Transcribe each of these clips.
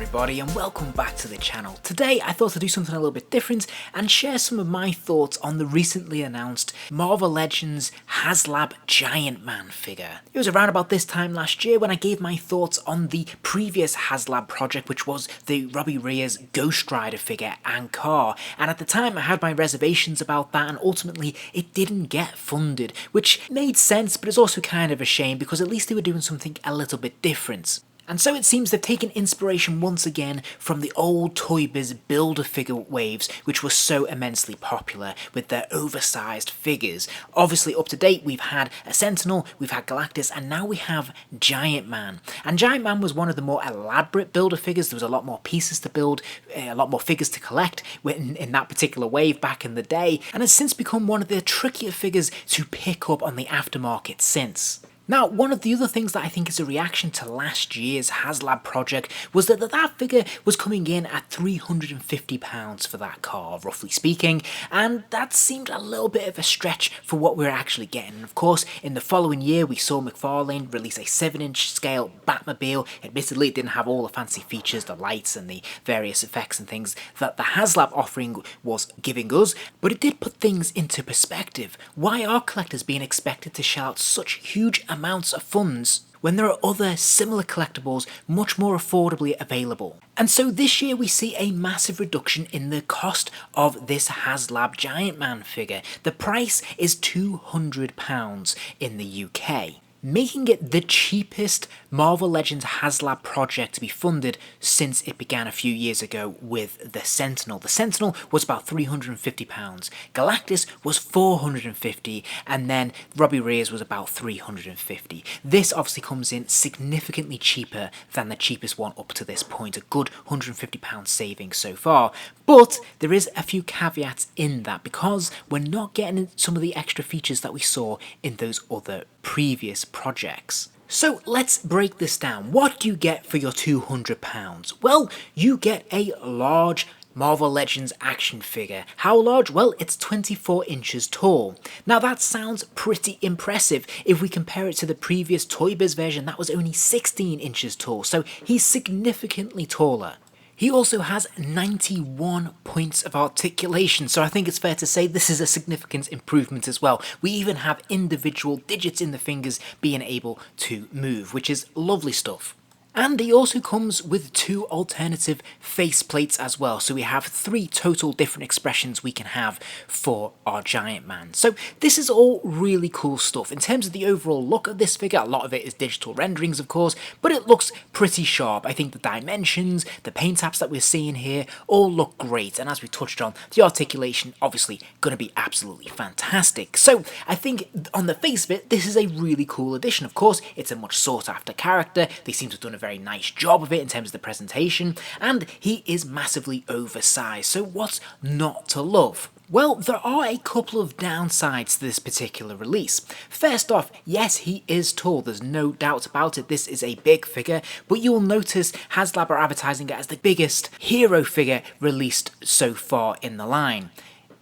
everybody and welcome back to the channel. Today I thought to do something a little bit different and share some of my thoughts on the recently announced Marvel Legends Haslab Giant Man figure. It was around about this time last year when I gave my thoughts on the previous Haslab project, which was the Robbie Reyes Ghost Rider figure and car, and at the time I had my reservations about that and ultimately it didn't get funded, which made sense, but it's also kind of a shame because at least they were doing something a little bit different. And so it seems they've taken inspiration once again from the old ToyBiz Build-A-Figure waves, which were so immensely popular with their oversized figures. Obviously up to date we've had a Sentinel, we've had Galactus, and now we have Giant Man. And Giant Man was one of the more elaborate Build-A-Figures. There was a lot more pieces to build, a lot more figures to collect in that particular wave back in the day, and has since become one of the trickier figures to pick up on the aftermarket since. Now, one of the other things that I think is a reaction to last year's Haslab project was that figure was coming in at £350 for that car, roughly speaking, and that seemed a little bit of a stretch for what we were actually getting. And of course, in the following year, we saw McFarlane release a 7-inch scale Batmobile. Admittedly, it didn't have all the fancy features, the lights and the various effects and things that the Haslab offering was giving us, but it did put things into perspective. Why are collectors being expected to shell out such huge amounts of funds when there are other similar collectibles much more affordably available? And so this year we see a massive reduction in the cost of this Haslab Giant Man figure. The price is £200 in the UK, making it the cheapest Marvel Legends Haslab project to be funded since it began a few years ago with the Sentinel. The Sentinel was about £350, Galactus was £450, and then Robbie Reyes was about £350. This obviously comes in significantly cheaper than the cheapest one up to this point, a good £150 saving so far. But there is a few caveats in that because we're not getting some of the extra features that we saw in those other previous projects. So let's break this down. What do you get for your £200? Well, you get a large Marvel Legends action figure. How large? Well, it's 24 inches tall. Now that sounds pretty impressive if we compare it to the previous ToyBiz version that was only 16 inches tall, so he's significantly taller. He also has 91 points of articulation, so I think it's fair to say this is a significant improvement as well. We even have individual digits in the fingers being able to move, which is lovely stuff. And he also comes with 2 alternative face plates as well, so we have 3 total different expressions we can have for our Giant Man. So this is all really cool stuff. In terms of the overall look of this figure, a lot of it is digital renderings of course, but it looks pretty sharp. I think the dimensions, the paint apps that we're seeing here all look great, and as we touched on, the articulation obviously going to be absolutely fantastic. So I think on the face of it, this is a really cool addition. Of course, it's a much sought after character. They seem to have done a very nice job of it in terms of the presentation, and he is massively oversized, so what's not to love? Well, there are a couple of downsides to this particular release. First off, yes, he is tall, there's no doubt about it, this is a big figure, but you will notice Haslab are advertising it as the biggest hero figure released so far in the line.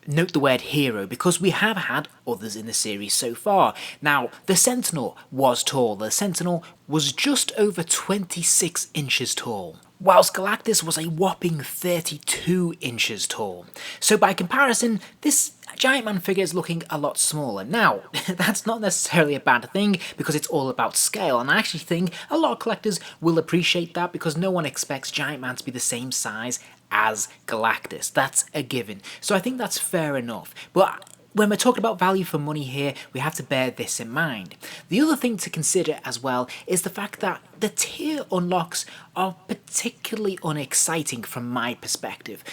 Note the word hero because we have had others in the series so far. Now, the Sentinel was tall. The Sentinel was just over 26 inches tall, whilst Galactus was a whopping 32 inches tall. So by comparison, this Giant Man figure is looking a lot smaller. Now, that's not necessarily a bad thing because it's all about scale, and I actually think a lot of collectors will appreciate that because no one expects Giant Man to be the same size as Galactus. That's a given. So I think that's fair enough. But when we're talking about value for money here, we have to bear this in mind. The other thing to consider as well is the fact that the tier unlocks are particularly unexciting from my perspective.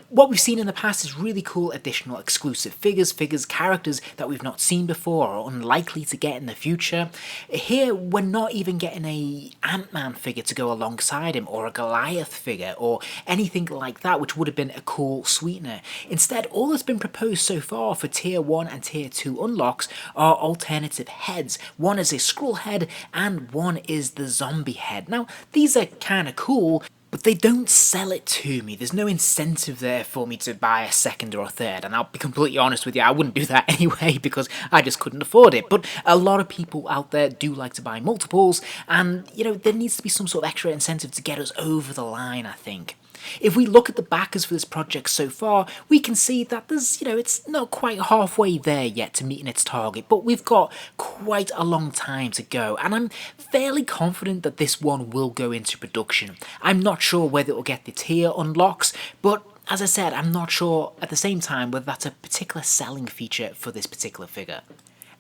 What we've seen in the past is really cool additional exclusive figures, characters that we've not seen before or unlikely to get in the future. Here, we're not even getting a Ant-Man figure to go alongside him, or a Goliath figure, or anything like that, which would have been a cool sweetener. Instead, all that's been proposed so far for Tier 1 and Tier 2 unlocks are alternative heads. One is a Skrull head, and one is the zombie head. Now, these are kind of cool, but they don't sell it to me. There's no incentive there for me to buy a second or a third, and I'll be completely honest with you, I wouldn't do that anyway because I just couldn't afford it. But a lot of people out there do like to buy multiples, and you know, there needs to be some sort of extra incentive to get us over the line, I think. If we look at the backers for this project so far, we can see that there's, you know, it's not quite halfway there yet to meeting its target, but we've got quite a long time to go, and I'm fairly confident that this one will go into production. I'm not sure whether it will get the tier unlocks, but as I said, I'm not sure at the same time whether that's a particular selling feature for this particular figure.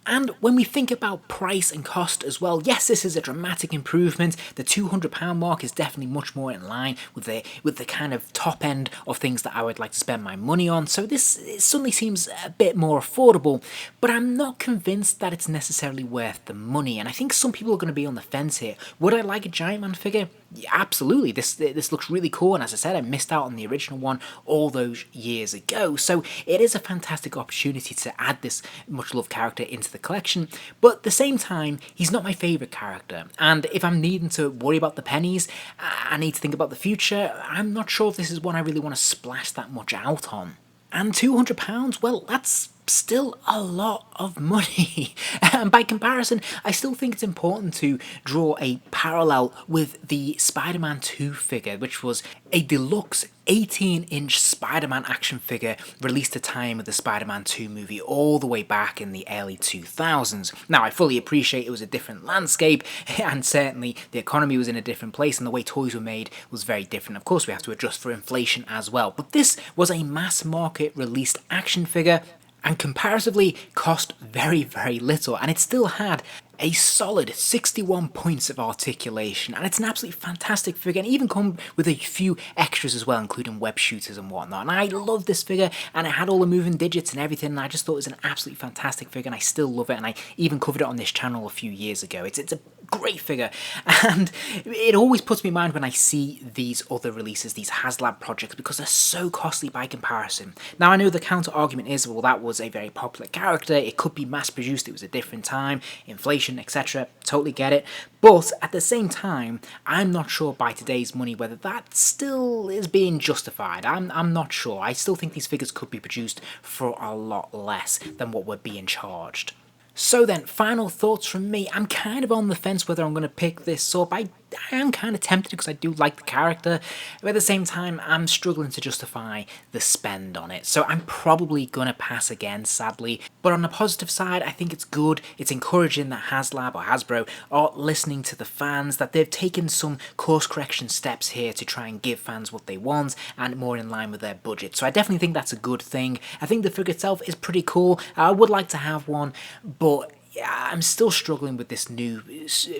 And when we think about price and cost as well, yes, this is a dramatic improvement. The £200 mark is definitely much more in line with the kind of top end of things that I would like to spend my money on. So this suddenly seems a bit more affordable, but I'm not convinced that it's necessarily worth the money. And I think some people are going to be on the fence here. Would I like a Giant Man figure? Yeah, absolutely. This looks really cool, and as I said, I missed out on the original one all those years ago. So it is a fantastic opportunity to add this much loved character into the collection, but at the same time, he's not my favourite character, and if I'm needing to worry about the pennies, I need to think about the future. I'm not sure if this is one I really want to splash that much out on. And £200, well, that's still a lot of money. And by comparison, I still think it's important to draw a parallel with the Spider-Man 2 figure, which was a deluxe 18-inch Spider-Man action figure released at the time of the Spider-Man 2 movie all the way back in the early 2000s. Now, I fully appreciate it was a different landscape, and certainly the economy was in a different place, and the way toys were made was very different. Of course, we have to adjust for inflation as well. But this was a mass-market released action figure, and comparatively cost very, very little, and it still had a solid 61 points of articulation, and it's an absolutely fantastic figure, and even come with a few extras as well, including web shooters and whatnot. And I love this figure, and it had all the moving digits and everything, and I just thought it was an absolutely fantastic figure, and I still love it, and I even covered it on this channel a few years ago. It's a great figure, and it always puts me in mind when I see these other releases, these Haslab projects, because they're so costly by comparison. Now, I know the counter argument is, well, that was a very popular character, it could be mass produced, it was a different time, inflation, etc. Totally get it, but at the same time, I'm not sure by today's money whether that still is being justified. I'm not sure. I still think these figures could be produced for a lot less than what we're being charged. So then, final thoughts from me. I'm kind of on the fence whether I'm going to pick this up. I am kind of tempted because I do like the character, but at the same time, I'm struggling to justify the spend on it. So I'm probably going to pass again, sadly. But on the positive side, I think it's good. It's encouraging that Haslab or Hasbro are listening to the fans, that they've taken some course correction steps here to try and give fans what they want and more in line with their budget. So I definitely think that's a good thing. I think the figure itself is pretty cool. I would like to have one, but yeah, I'm still struggling with this new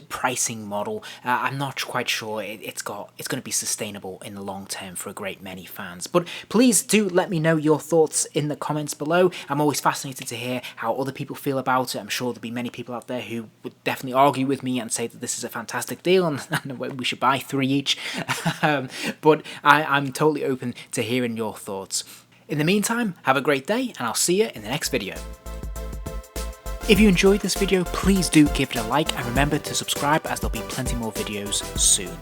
pricing model. I'm not quite sure it's going to be sustainable in the long term for a great many fans. But please do let me know your thoughts in the comments below. I'm always fascinated to hear how other people feel about it. I'm sure there'll be many people out there who would definitely argue with me and say that this is a fantastic deal and we should buy 3 each. But I'm totally open to hearing your thoughts. In the meantime, have a great day, and I'll see you in the next video. If you enjoyed this video, please do give it a like, and remember to subscribe as there'll be plenty more videos soon.